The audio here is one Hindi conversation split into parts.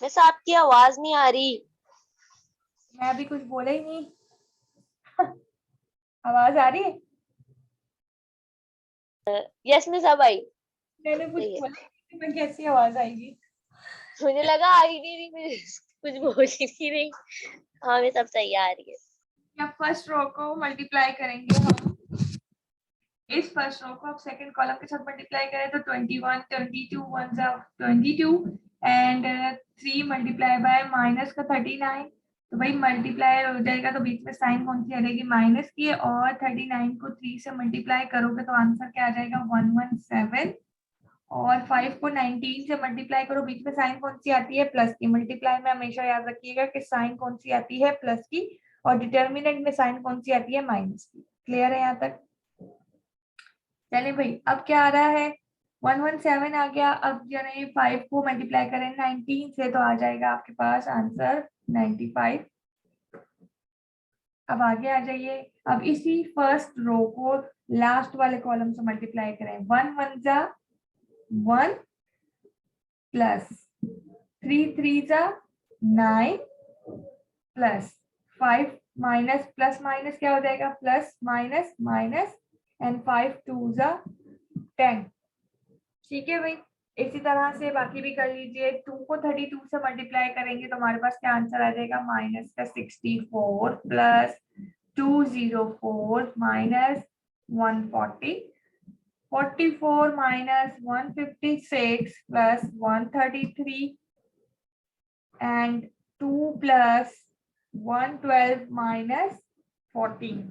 मिस आपकी आवाज नहीं आ रही। मैं अभी कुछ बोला ही नहीं। आवाज आ रही है? यस मिस अब आई। मैंने कुछ सही है। बोला ही नहीं, मैं कैसी आवाज आएगी? मुझे लगा आ ही नहीं रही, मिस कुछ बोल ही नहीं रही। हाँ मिस अब सही आ रही है। या फर्स्ट रो को मल्टीप्लाई करेंगे हम, इस फर्स्ट रो को अब सेकंड कॉलम के साथ मल्टीप्लाई करें तो 21 22 1 22 एंड 3 मल्टीप्लाई बाय माइनस का 39। तो भाई मल्टीप्लाई हो जाएगा तो बीच में साइन कौन सी आ जाएगी? माइनस की। और 39 को 3 से मल्टीप्लाई करोगे तो आंसर क्या आ जाएगा? 117। और 5 को 19 से मल्टीप्लाई करो, बीच में साइन कौन सी आती है? प्लस की। मल्टीप्लाई में हमेशा याद रखिएगा कि साइन कौन सी आती है? प्लस की। और डिटर्मिनेंट में साइन कौन सी आती है? माइनस की। क्लियर है यहाँ तक? चलिए भाई, अब क्या आ रहा है? 117 आ गया। अब यानी 5 को मल्टीप्लाई करें 19 से तो आ जाएगा आपके पास आंसर 95। अब आगे आ जाइए। अब इसी फर्स्ट रो को लास्ट वाले कॉलम से मल्टीप्लाई करें। 1 1 जा 1 प्लस 3 3 जा 9 प्लस 5 माइनस प्लस माइनस क्या हो जाएगा? प्लस माइनस माइनस एंड 5 2 जा 10। ठीक है भाई, इसी तरह से बाकी भी कर लीजिए। 2 को 32 से मल्टीप्लाई करेंगे तो हमारे पास क्या आंसर आ जाएगा? माइनस का 64 plus 204 minus 140, 44 minus 156 plus 133 and 2 plus 112 minus 14।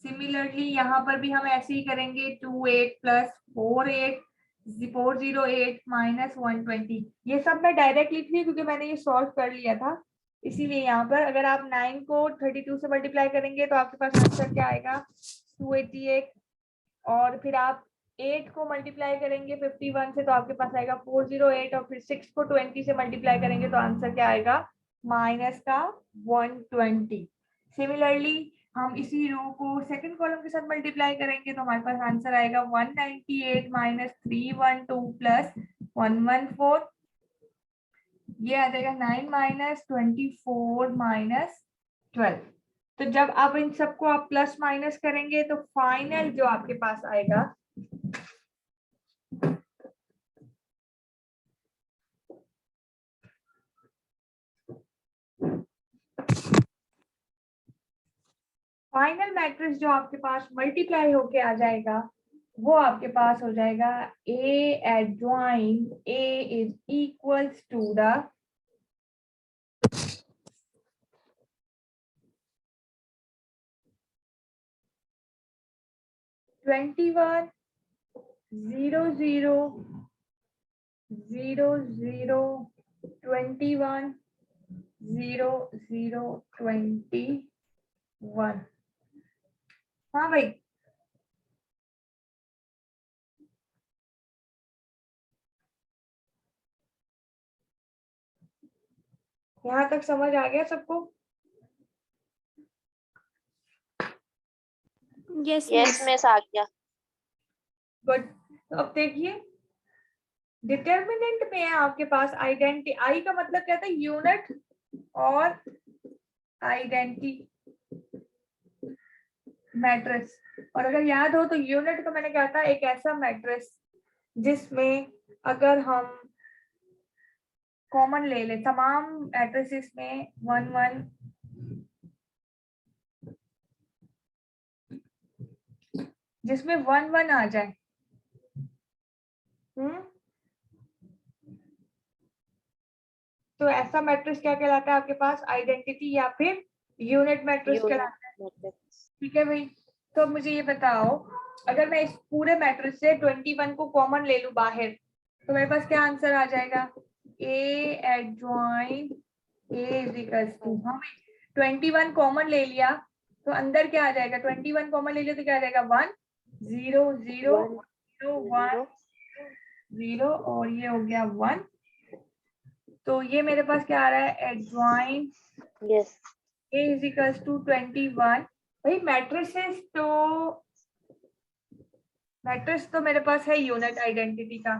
Similarly यहाँ पर भी हम ऐसे ही करेंगे। 28 प्लस 48 408 माइनस 120। ये सब मैं डायरेक्ट लिख रही हूँ क्योंकि मैंने ये सॉल्व कर लिया था, इसीलिए यहाँ पर अगर आप 9 को 32 से मल्टीप्लाई करेंगे तो आपके पास आंसर क्या आएगा? 288। और फिर आप 8 को मल्टीप्लाई करेंगे 51 से तो आपके पास आएगा 408। और फिर 6 को 20 से मल्टीप्लाई करेंगे तो आंसर क्या आएगा? माइनस का 120। सिमिलरली हम इसी रो को सेकंड कॉलम के साथ मल्टीप्लाई करेंगे तो हमारे पास आंसर आएगा 198 माइनस 312 प्लस 114। ये आ जाएगा 9 माइनस 24 माइनस 12। तो जब आप इन सबको आप प्लस माइनस करेंगे तो फाइनल जो आपके पास आएगा फाइनल मैट्रिक्स जो आपके पास मल्टीप्लाई होके आ जाएगा वो आपके पास हो जाएगा A adjoint A is equals to the 21 0 0 0 0 21 0 0 21। हाँ भाई, यहाँ तक समझ आ गया सबको? यस मिस आ गया। गुड। तो अब देखिए, डिटर्मिनेंट में है आपके पास आइडेंटिटी। आई का मतलब क्या था? यूनिट और आइडेंटिटी मैट्रिक्स। और अगर याद हो तो यूनिट का मैंने क्या था? एक ऐसा मैट्रिक्स जिसमें अगर हम कॉमन ले ले तमाम मैट्रिसेस में 1 1 जिसमें 1 1 आ जाए, तो ऐसा मैट्रिक्स क्या कहलाता है आपके पास? आइडेंटिटी या फिर यूनिट मैट्रिक्स कहलाता है। ठीक है भाई, तो मुझे ये बताओ, अगर मैं इस पूरे मैट्रिक्स से 21 को कॉमन ले लूं बाहर तो मेरे पास क्या आंसर आ जाएगा? A adjoint A is equals to, हमें 21 कॉमन ले लिया तो अंदर क्या आ जाएगा? 21 कॉमन ले लिया तो क्या आ जाएगा? 1 0 0 0 1 0 और ये हो गया 1। तो ये मेरे पास क्या आ रहा है? Adjoint yes A is equals to 21। भाई मैट्रिक्स तो मेरे पास है यूनिट आइडेंटिटी का।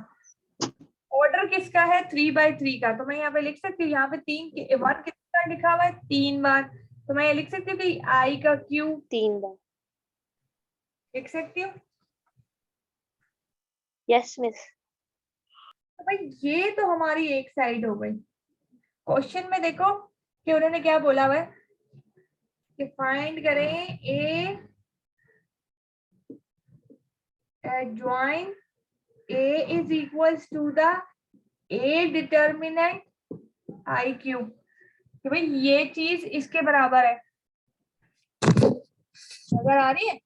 ऑर्डर किसका है? 3/3 का। तो मैं यहाँ पे लिख सकती हूँ, यहाँ पे 1 कितनी बार लिखा हुआ है? 3 बार। तो मैं ये लिख सकती हूँ कि I का क्यूब 3 बार। लिख सकती हूँ। Yes miss. तो भाई ये तो हमारी एक साइड हो गई। क्वेश्चन में देखो कि उन्होंने क्या बोला हुआ है कि फाइंड करें ए adjoin A is equals to the A determinant I cube। कि भाई ये चीज इसके बराबर है। नजर आ रही है?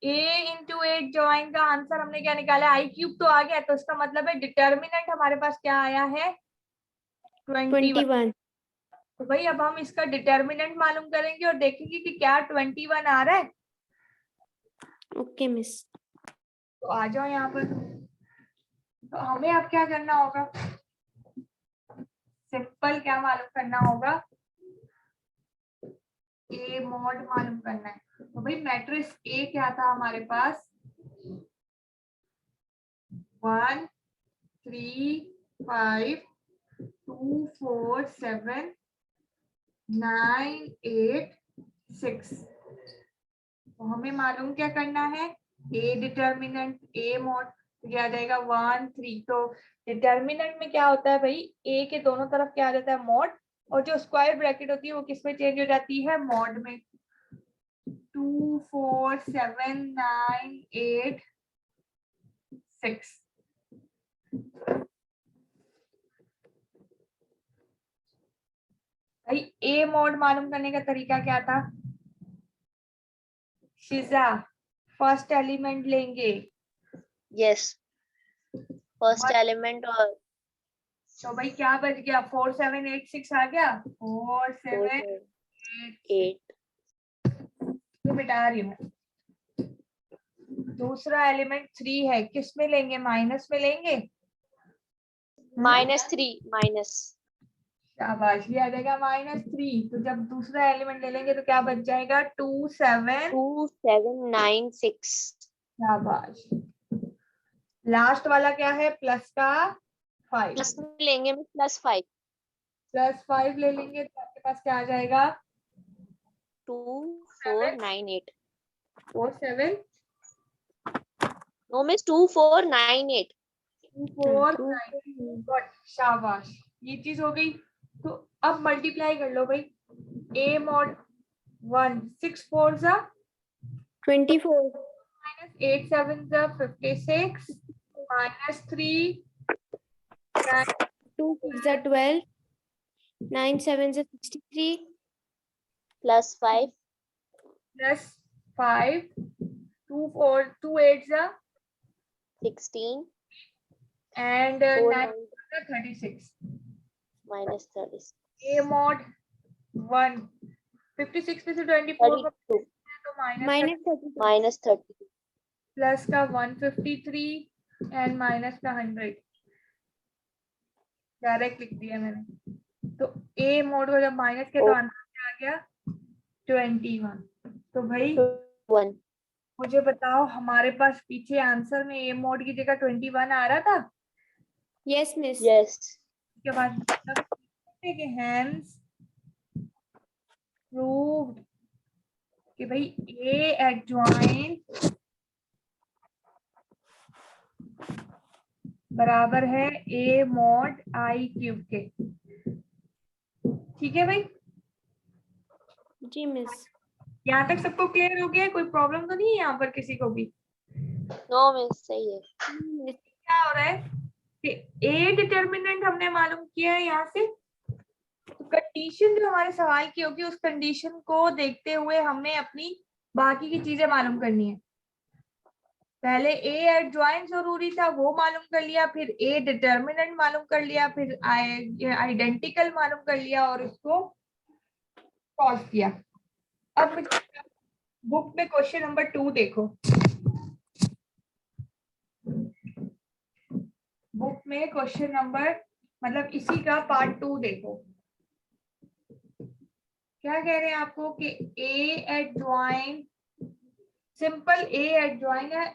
A इंटू ए ज्वाइन का आंसर हमने क्या निकाला? आई क्यूब तो आ गया, तो इसका मतलब है डिटर्मिनेंट हमारे पास क्या आया है? 21। तो भाई अब हम इसका डिटर्मिनेंट मालूम करेंगे और देखेंगे कि क्या 21 आ रहा है। Okay miss. तो आ जाओ यहाँ पर। तो हमें अब क्या करना होगा? सिंपल क्या मालूम करना होगा? ए मॉड मालूम करना है। तो भाई मैट्रिक्स ए क्या था हमारे पास? 1 3 5 2 4 7 9 8 6। तो हमें मालूम क्या करना है? ए डिटर्मिनेंट ए मॉड। तो क्या आ जाएगा? 1 3। तो डिटर्मिनेंट में क्या होता है भाई? ए के दोनों तरफ क्या आ जाता है? मॉड। और जो स्क्वायर ब्रैकेट होती है वो किस में चेंज हो जाती है? मॉड में। 2 4 7 9 8 6। भाई ए मॉड मालूम करने का तरीका क्या था? शिजा फर्स्ट एलिमेंट लेंगे। यस, फर्स्ट एलिमेंट और तो भाई क्या बच गया? 4 7 8 6 आ गया। 4 7 8 8। तो मिटा रही हूँ। दूसरा एलिमेंट 3 है, किस में लेंगे? माइनस में लेंगे। -3 माइनस। शाबाश, ये आ जाएगा -3। तो जब दूसरा एलिमेंट ले लेंगे तो क्या बच जाएगा? 2 7। 2 7 9 6। शाबाश। लास्ट वाला क्या है? प्लस का 5। प्लस में लेंगे में +5। प्लस 5 ले लेंगे तो आपके पास क्या आ जाएगा? 2 4 9 8। 4 7 नो मिस 2 4 9 8। 2 4 9। गुड, शाबाश, ये चीज हो गई। तो अब मल्टीप्लाई कर लो भाई। ए मॉड 1 6 4 जा 24 -8 7 जा 56 -3 2 6 are 12 9 7 are 63 +5 प्लस 5 2 4 2 8 जा 16 and 4 9 9 36। -30 ए मॉड 1 56 में से 24 को 32 तो minus 32 प्लस का 153 एंड माइनस का 100। डायरेक्ट लिख दिया मैंने। तो ए मोड को जब माइनस किया तो आंसर क्या आ गया? 21। तो भाई 1। मुझे बताओ, हमारे पास पीछे आंसर में ए मोड की जगह 21 आ रहा था। yes miss yes. उसके बाद मतलब कि हैंस प्रूव्ड कि भाई ए एडजॉइन बराबर है ए मॉड आई क्यूब के। ठीक है भाई, जी मिस। यहाँ तक सबको क्लियर हो गया? कोई प्रॉब्लम तो नहीं है यहाँ पर किसी को भी? नो मिस सही है। क्या हो रहा है कि ए डिटर्मिनेंट हमने मालूम किया है यहाँ से। तो कंडीशन जो हमारे सवाल की होगी उस कंडीशन को देखते हुए हमें अपनी बाकी की चीजें मालूम करनी है। पहले ए एडजॉइन जरूरी था, वो मालूम कर लिया, फिर ए डिटर्मिनेंट मालूम कर लिया, फिर आइडेंटिकल मालूम कर लिया और उसको सॉल्व किया। अब बुक में क्वेश्चन नंबर 2 देखो। बुक में क्वेश्चन नंबर मतलब इसी का पार्ट 2 देखो। क्या कह रहे हैं आपको कि ए एडजॉइन, सिंपल ए एडजॉइन है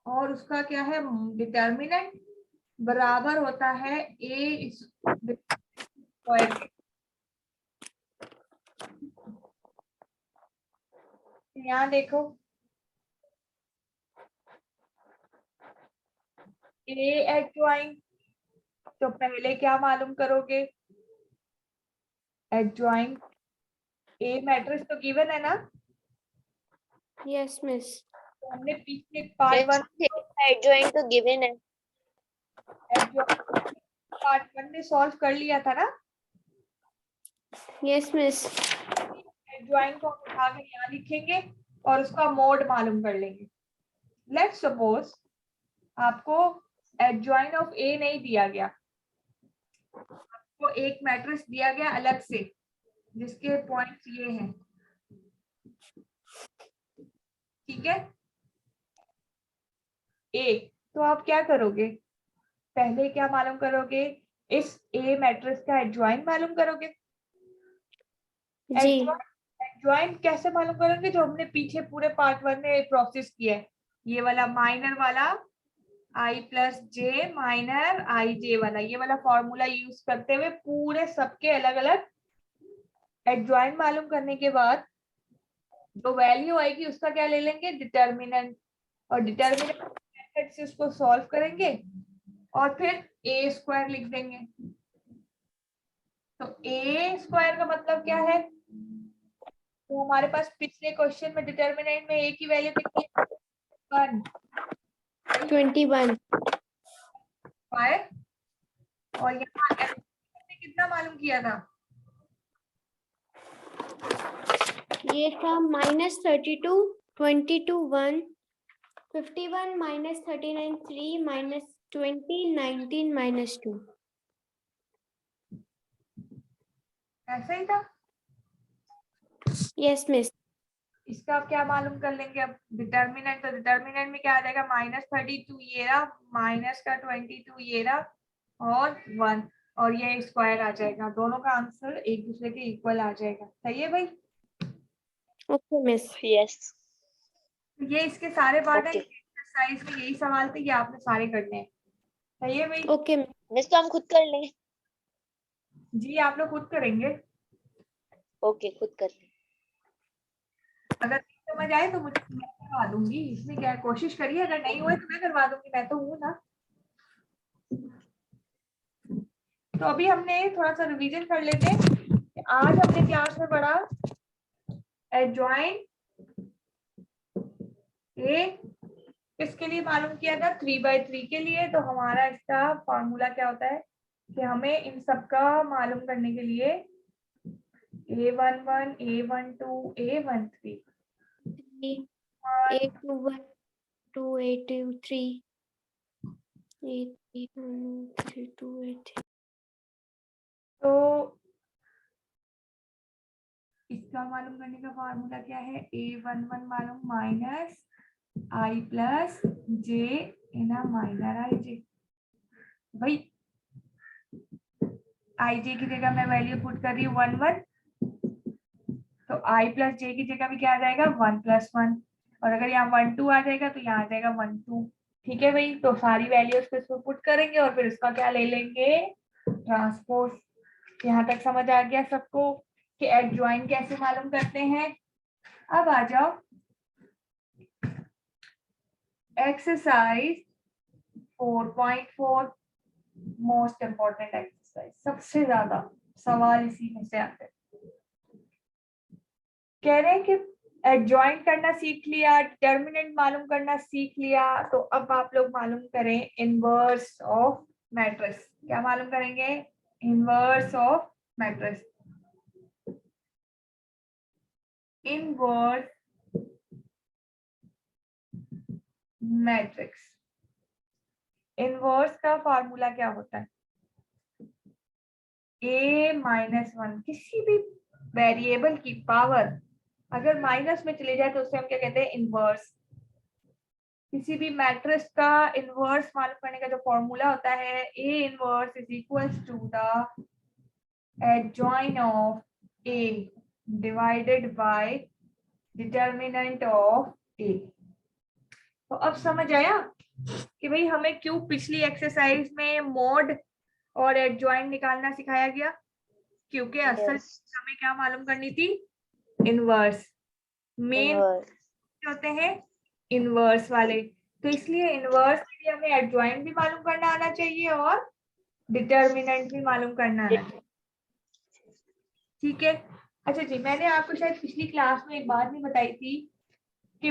और उसका क्या है डिटर्मिनेंट बराबर होता है ए स्क्वायर के। यहाँ देखो ए एडजॉइन, तो पहले क्या मालूम करोगे, एडजॉइन ए मैट्रिक्स तो गिवन है ना, Yes, miss. तो हमने पीछे पार्ट वन एडजॉइन तो गिवन है। पार्ट वन में सॉल्व कर लिया था ना। Yes, miss. एडजॉइन को हम उठा के यहाँ लिखेंगे और उसका मोड मालूम कर लेंगे। लेट्स सपोज आपको एडजॉइन ऑफ ए नहीं दिया गया, आपको एक मैट्रिक्स दिया गया अलग से जिसके पॉइंट्स ये हैं, ठीक है ए, तो आप क्या करोगे, पहले क्या मालूम करोगे, इस ए मैट्रिक्स का एडजॉइन मालूम करोगे। जी। एडजॉइन कैसे मालूम करोगे, जो हमने पीछे पूरे पार्ट वन में प्रोसेस किया है, ये वाला माइनर वाला आई प्लस जे माइनर आई जे वाला, ये वाला फॉर्मूला यूज करते हुए पूरे सबके अलग अलग एडजॉइन मालूम करने के बाद जो वैल्यू आएगी उसका क्या ले लेंगे, डिटर्मिनेंट, और डिटर्मिनेंट मेथड से उसको सॉल्व करेंगे और फिर ए स्क्वायर लिख देंगे। तो ए स्क्वायर का मतलब क्या है, तो हमारे पास पिछले क्वेश्चन में डिटर्मिनेंट में ए की वैल्यू कितनी है, 21. स्क्वायर, और यहाँ ने कितना मालूम किया था, ये था -32, 22, 1, 51, -39, 3, -20, 19, -2. ऐसा ही था। Yes, miss. इसका आप क्या मालूम कर लेंगे अब, डिटर्मिनेंट, तो डिटर्मिनेंट में क्या आ जाएगा, -32 ये रहा, माइनस का 22 ये रहा और 1, और ये स्क्वायर आ जाएगा, दोनों का आंसर एक दूसरे के इक्वल आ जाएगा। सही है भाई, Okay, miss. यस। ये इसके सारे पार्ट हैं, Okay. एक्सरसाइज में यही सवाल थे, ये आपने सारे करने हैं। सही है भाई, Okay, miss. मिस तो हम खुद कर लें। जी आप लोग खुद करेंगे, ओके खुद कर लें। अगर नहीं समझ आए तो मुझे मैं करवा दूंगी, इसमें क्या है, कोशिश करिए, अगर नहीं हुए तो मैं करवा दूंगी, मैं तो हूँ ना। तो अभी हमने थोड़ा सा रिवीजन कर लेते हैं। आज हमने क्लास में पढ़ा एडजॉइन ए किसके लिए मालूम किया था, 3/3 के लिए। तो हमारा इसका फॉर्मूला क्या होता है कि हमें इन सब का मालूम करने के लिए A11 A12 A13 8, 2, 1, 2, 8, 2, 3. 8, 8, 1, 3, 2, 8. तो इसका मालूम करने का फॉर्मूला क्या है, A11 मालूम माइनस आई प्लस जे इना माइनर आई जे। भाई आई जे की जगह मैं वैल्यू पुट कर रही हूँ 1 1, तो आई प्लस जे की जगह भी क्या आ जाएगा 1 + 1, और अगर यहाँ 1 2 आ जाएगा तो यहाँ आ जाएगा 1 2। ठीक है भाई, तो सारी वैल्यूज को इसमें पुट करेंगे और फिर इसका क्या ले लेंगे, ट्रांसपोज। यहाँ तक समझ आ गया सबको कि एडजॉइन कैसे मालूम करते हैं। अब आ जाओ एक्सरसाइज 4.4, मोस्ट इंपॉर्टेंट एक्सरसाइज, सबसे ज्यादा सवाल इसी में से आते हैं। कह रहे हैं कि एडजॉइन करना सीख लिया, डिटर्मिनेंट मालूम करना सीख लिया, तो अब आप लोग मालूम करें इनवर्स ऑफ मैट्रिक्स। क्या मालूम करेंगे, inverse of matrix. Inverse matrix, inverse का फॉर्मूला क्या होता है, A-1, किसी भी वेरिएबल की पावर अगर माइनस में चले जाए तो उसे हम क्या कहते हैं, इनवर्स। किसी भी मैट्रिक्स का इनवर्स मालूम करने का जो फॉर्मूला होता है, A inverse is equals to the adjoint of A divided by determinant of A. तो अब समझ आया कि भाई हमें क्यों पिछली एक्सरसाइज में मॉड और एडजॉइंट निकालना सिखाया गया, क्योंकि असल Yes. हमें क्या मालूम करनी थी, इनवर्स। Main Inverse. होते हैं इनवर्स वाले, तो इसलिए इनवर्स के लिए हमें एडजॉइंट भी मालूम करना आना चाहिए और डिटर्मिनेंट भी मालूम करना आना चाहिए। ठीक है। अच्छा जी, मैंने आपको शायद पिछली क्लास में एक बात नहीं बताई थी कि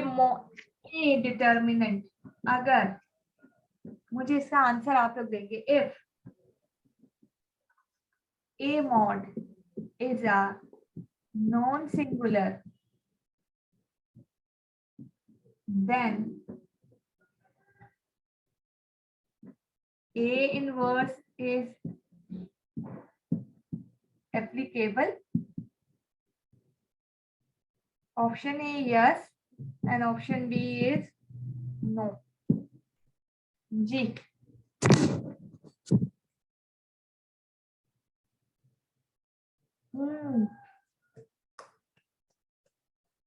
ए डिटर्मिनेंट, अगर मुझे इसका आंसर आप लोग देंगे, if A mod is a non singular then A inverse is applicable. Option A yes and option B is no. जी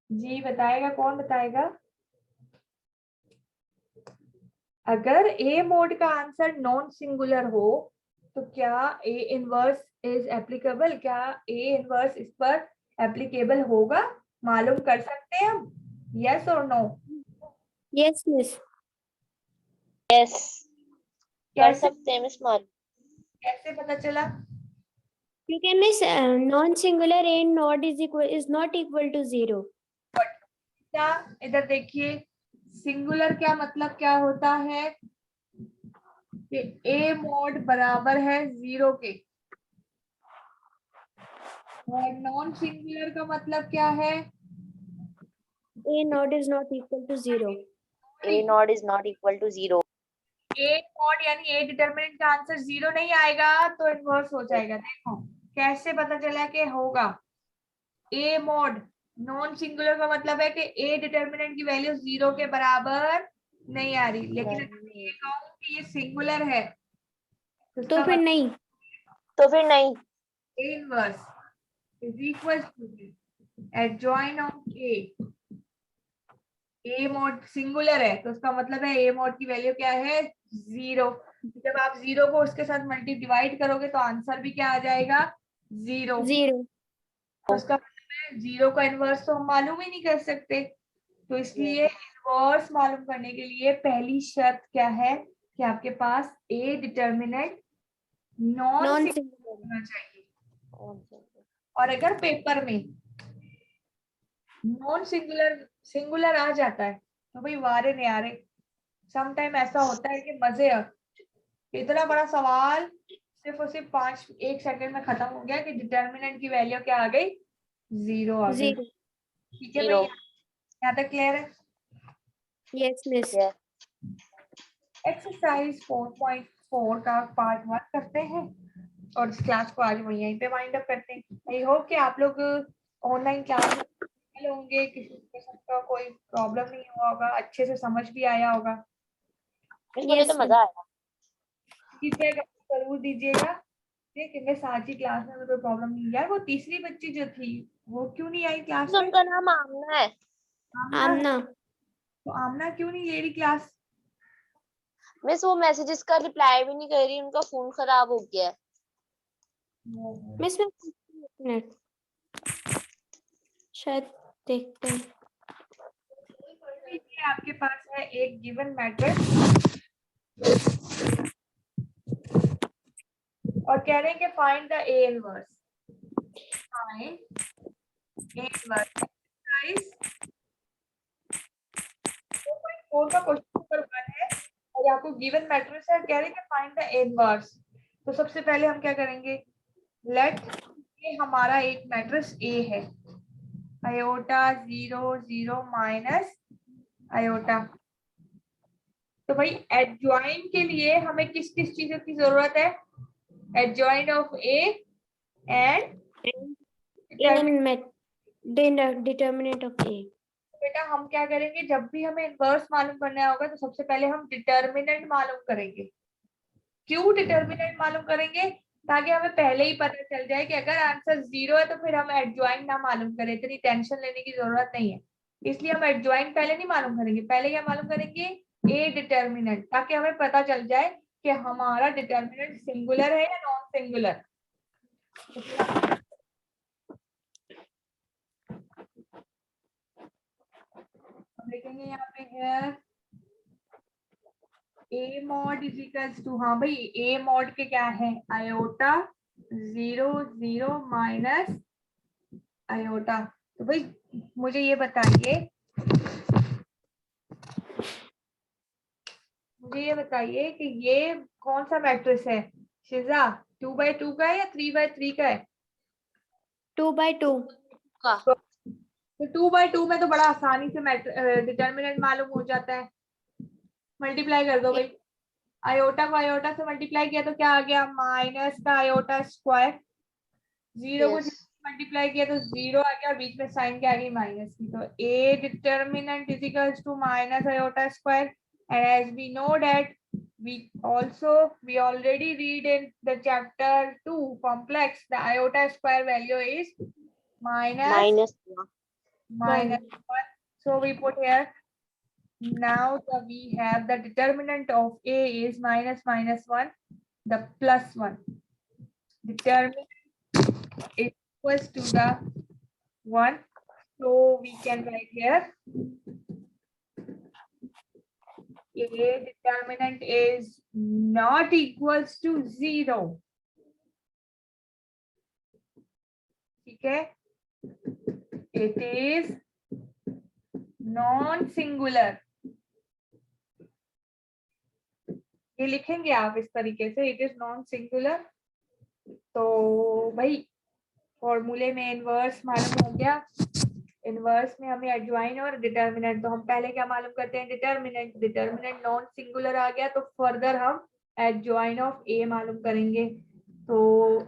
जी बताएगा, कौन बताएगा? अगर ए मोड का आंसर नॉन सिंगुलर हो तो क्या ए इनवर्स इज एप्लीकेबल, क्या ए इनवर्स इस पर एप्लीकेबल होगा? मालूम कर सकते हैं हम, यस और नो? Yes, miss. Yes. कर कैसे सकते हैं मिस मान। कैसे पता चला? क्योंकि miss non-singular A not is not equal to 0. क्या इधर देखिए, सिंगुलर क्या मतलब क्या होता है कि ए मॉड बराबर है 0 के, और नॉन सिंगुलर का मतलब क्या है? A not is not equal to 0. A naught is not equal to 0. A mod यानी ए डिटरमिनेंट का आंसर 0 नहीं आएगा तो इनवर्स हो जाएगा। देखो कैसे पता चला कि होगा। ए मॉड नॉन सिंगुलर का मतलब है कि ए डिटरमिनेंट की वैल्यू 0 के बराबर नहीं आ रही, लेकिन अगर मैं ये कहूं कि ये सिंगुलर है तो फिर नहीं। तो फिर नहीं। A inverse is equal to adjoint of A. A mod singular है तो उसका मतलब है A mod की वैल्यू क्या है? 0। जब आप 0 को उसके साथ मल्टी डिवाइड करोगे तो आंसर भी क्या आ जाएगा? 0। 0. तो उसका मतलब है 0 का इनवर्स तो हम मालूम ही नहीं कर सकते, तो इसलिए इनवर्स मालूम करने के लिए पहली शर्त क्या है कि आपके पास A डिटर्मिनेंट नॉन Non-singular. होना चाहिए। और अगर पेपर में नॉन सिंगुलर आ जाता है तो भाई वारे न्यारे, समटाइम ऐसा होता है कि मजे इतना बड़ा सवाल सिर्फ और सिर्फ 1 सेकंड में खत्म हो गया कि डिटर्मिनेंट की वैल्यू क्या आ गई? 0 आ गई। 0. ठीक है भैया, यहाँ तक क्लियर है? Yes, miss. एक्सरसाइज 4.4 का पार्ट 1 करते हैं और इस क्लास को आज वहीं यहीं पे वाइंड अप करते हैं। आई होप कि आप लोग ऑनलाइन क्लास में होंगे, किसी किस्म का कोई प्रॉब्लम नहीं हुआ होगा, अच्छे से समझ भी आया होगा। मुझे Yes, तो मजा आया। फीडबैक जरूर दीजिएगा। देखिए साची क्लास में कोई प्रॉब्लम नहीं, यार वो तीसरी बच्ची जो थी वो क्यों नहीं आई क्लास में? उनका नाम आमना है। आमना. तो आमना क्यों नहीं ले रही क्लास? मिस वो मैसेजेस का रिप्लाई भी नहीं कर रही, उनका फोन खराब हो गया है। मिस मैं मिनट शायद देखते हैं। आपके पास है एक गिवन मैट्रिक्स और कह रहे हैं कि find the A inverse. Find A inverse guys, 4.4 का क्वेश्चन नंबर 1 है और आपको गिवन मैट्रिक्स है, कह रहे हैं कि फाइंड द ए इनवर्स। तो सबसे पहले हम क्या करेंगे, लेट ये हमारा एक मैट्रिक्स ए है, आयोटा 0 0 माइनस आयोटा। तो भाई एडजॉइन के लिए हमें किस किस चीजों की जरूरत है? Adjoint of A and determinant of A. बेटा हम क्या करेंगे, जब भी हमें इनवर्स मालूम करना होगा तो सबसे पहले हम डिटर्मिनेंट मालूम करेंगे। क्यों डिटर्मिनेंट मालूम करेंगे? ताकि हमें पहले ही पता चल जाए कि अगर आंसर 0 है तो फिर हम एडजॉइंट ना मालूम करें, इतनी टेंशन लेने की जरूरत नहीं है। इसलिए हम एडजॉइंट पहले नहीं मालूम करेंगे, पहले क्या मालूम करेंगे, ए डिटर्मिनेंट, ताकि हमें पता चल जाए कि हमारा डिटर्मिनेंट सिंगुलर है या नॉन सिंगुलर। देखेंगे यहाँ पे है A mod is equals to, हाँ भाई ए मॉड के क्या है, आयोटा 0 0 माइनस आयोटा। तो भाई मुझे ये बताइए, कि ये कौन सा मैट्रिक्स है शिजा, 2x2 का है या 3x3 का है? 2/2 का तो 2x2 में तो बड़ा आसानी से डिटर्मिनेंट मालूम हो जाता है, मल्टीप्लाई कर दो भाई। आयोटा को आयोटा से मल्टीप्लाई किया तो क्या आ गया, माइनस का आयोटा स्क्वायर, 0 को यस मल्टीप्लाई किया तो 0 आ गया और बीच में साइन क्या आ गई, माइनस की। तो A determinant is equals to minus iota square, and as we know that we already read in the chapter 2 complex, the iota square value is minus minus 1. So we put here, now we have the determinant of a is minus 1, the plus 1. Determinant is equals to the 1. So we can write here a determinant is not equals to 0. ठीक है, it is नॉन सिंगुलर। ये लिखेंगे आप इस तरीके से, इट इज नॉन सिंगुलर। तो भाई फॉर्मूले में इनवर्स मालूम हो गया, इनवर्स में हमें एडजॉइन और डिटर्मिनेंट, तो हम पहले क्या मालूम करते हैं, डिटर्मिनेंट। डिटर्मिनेंट नॉन सिंगुलर आ गया तो फर्दर हम एडजॉइन ऑफ ए मालूम करेंगे। तो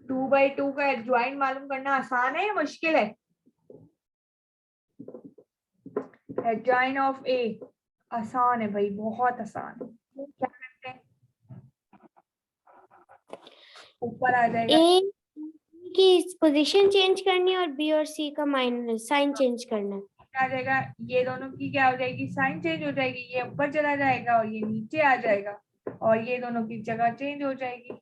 2/2 का एडजॉइन मालूम करना आसान है या मुश्किल है? एडजॉइन ऑफ ए आसान है भाई, बहुत आसान है। क्या करते हैं, ऊपर आ जाएगा ए की पोजीशन चेंज करनी है और बी और सी का माइनस साइन चेंज करना है। आ जाएगा, ये दोनों की क्या हो जाएगी, साइन चेंज हो जाएगी, ये ऊपर चला जाएगा और ये नीचे आ जाएगा और ये दोनों की जगह चेंज हो जाएगी।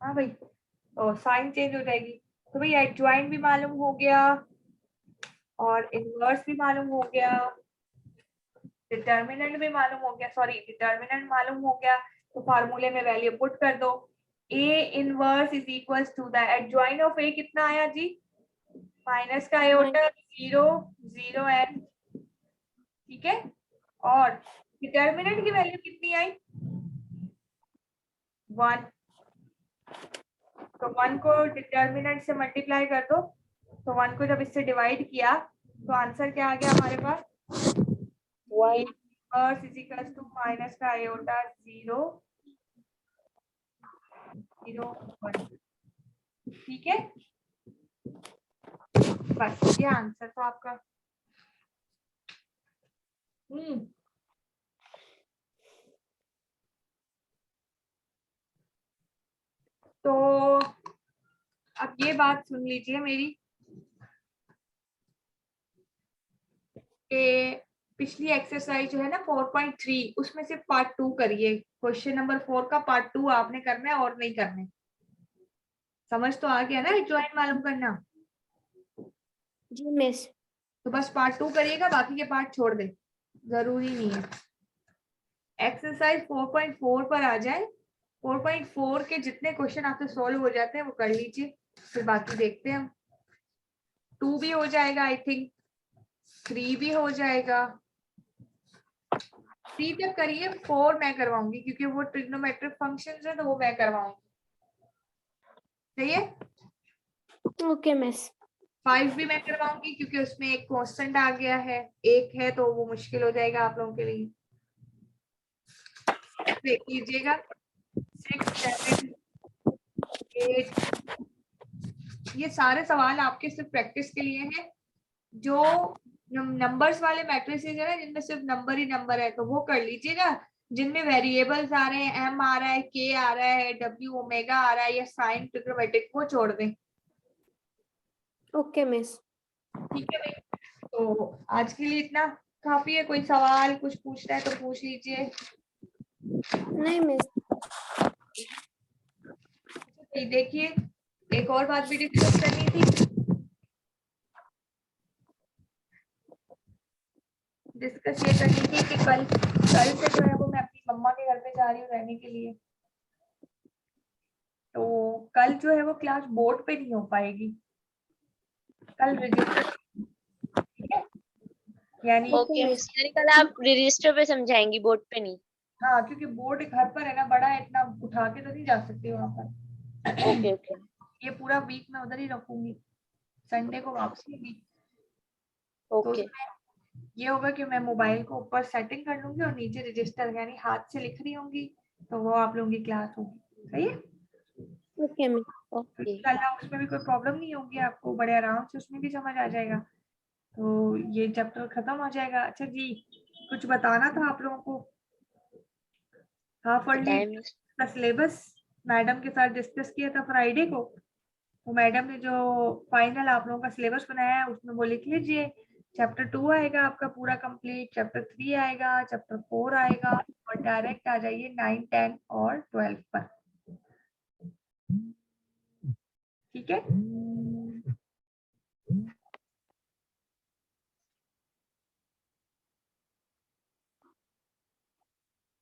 हाँ भाई, तो साइन चेंज हो जाएगी। तो भाई एडजॉइन भी मालूम हो गया और इनवर्स भी मालूम हो गया, डिटर्मिनेंट भी मालूम हो गया, सॉरी डिटर्मिनेंट मालूम हो गया। तो फार्मूले में वैल्यू पुट कर दो, A inverse is equals to the adjoint of A कितना आया जी, माइनस का आयोटा 0 0 एंड, ठीक है, और डिटर्मिनेंट की वैल्यू कितनी आई, 1। तो 1 को डिटर्मिनेंट से मल्टीप्लाई कर दो, तो 1 को जब इससे डिवाइड किया तो आंसर क्या आ गया हमारे पास, inverse is equals to minus का आयोटा 0 0 1। ठीक है, बस ये आंसर था आपका। तो अब ये बात सुन लीजिए मेरी, कि पिछली एक्सरसाइज जो है ना 4.3, उसमें से पार्ट 2 करिए। क्वेश्चन नंबर 4 का पार्ट 2 आपने करना है और नहीं करना है। समझ तो आ गया ना एडजॉइन मालूम करना? जी मिस। तो बस पार्ट 2 करिएगा, बाकी के पार्ट छोड़ दे, जरूरी नहीं है। एक्सरसाइज 4.4 पर आ जाए, 4.4 के जितने क्वेश्चन आपसे सॉल्व हो जाते हैं वो कर लीजिए, फिर बाकी देखते हैं हम। 2 भी हो जाएगा, आई थिंक 3 भी हो जाएगा। 3 तक करिए, 4 मैं करवाऊंगी क्योंकि वो ट्रिग्नोमेट्रिक फंक्शंस है तो वो मैं करवाऊंगी। सही है? Okay miss. 5 भी मैं करवाऊंगी क्योंकि उसमें एक कांस्टेंट आ गया है, एक है तो वो मुश्किल हो जाएगा आप लोगों के लिए। देख लीजिएगा 6 7 8, ये सारे सवाल आपके सिर्फ प्रैक्टिस के लिए हैं। जो नंबर्स वाले मैट्रिसेस है ना, जिनमें सिर्फ नंबर ही नंबर है, तो वो कर लीजिएगा। जिनमें वेरिएबल्स आ रहे हैं, एम आ रहा है, के आ रहा है, डब्ल्यू ओमेगा आ रहा है, या साइन ट्रिग्नोमेट्रिक, वो छोड़ दें। Okay miss. ठीक है भाई, तो आज के लिए इतना काफी है। कोई सवाल कुछ पूछना है तो पूछ लीजिए। नहीं मिस। तो देखिए, एक और बात भी डिस्कस करनी थी। डिस्कस ये करनी थी कि कल से जो है वो मैं अपनी मम्मा के घर पे जा रही हूँ रहने के लिए। तो कल जो है वो क्लास बोर्ड पे नहीं हो पाएगी, कल रजिस्टर, ठीक है? यानी ओके मिस, यानी कल आप रजिस्टर पे समझाएंगी, बोर्ड पे नहीं? हाँ, क्योंकि बोर्ड घर पर है ना, बड़ा है, इतना उठा के तो नहीं जा सकते वहां पर। Okay okay. ये पूरा वीक मैं उधर ही रखूंगी, संडे को वापसी होगी। तो ओके उसमें ये होगा कि मैं मोबाइल को ऊपर सेटिंग कर लूंगी और नीचे रजिस्टर, यानी हाथ से लिख रही होंगी, तो वो आप लोगों की क्लास होगी। सही है? Okay miss. तो ओके। इंशाल्लाह उसमें भी कोई प्रॉब्लम नहीं होगी, आपको बड़े आराम से उसमें भी समझ आ जाएगा। तो ये चैप्टर खत्म हो जाएगा। अच्छा जी, कुछ बताना था आप लोगों को। हाफ अर्ली बताएं मिस। का सिलेबस मैडम के साथ डिस्कस किया था फ्राइडे को। तो मैडम ने जो फाइनल आप लोगों का सिलेबस बनाया है उसमें वो लिख लीजिए। चैप्टर 2 आएगा आपका पूरा कंप्लीट, चैप्टर 3 आएगा, चैप्टर 4 आएगा, और डायरेक्ट आ जाइए 9, 10 और 12 पर। ठीक है?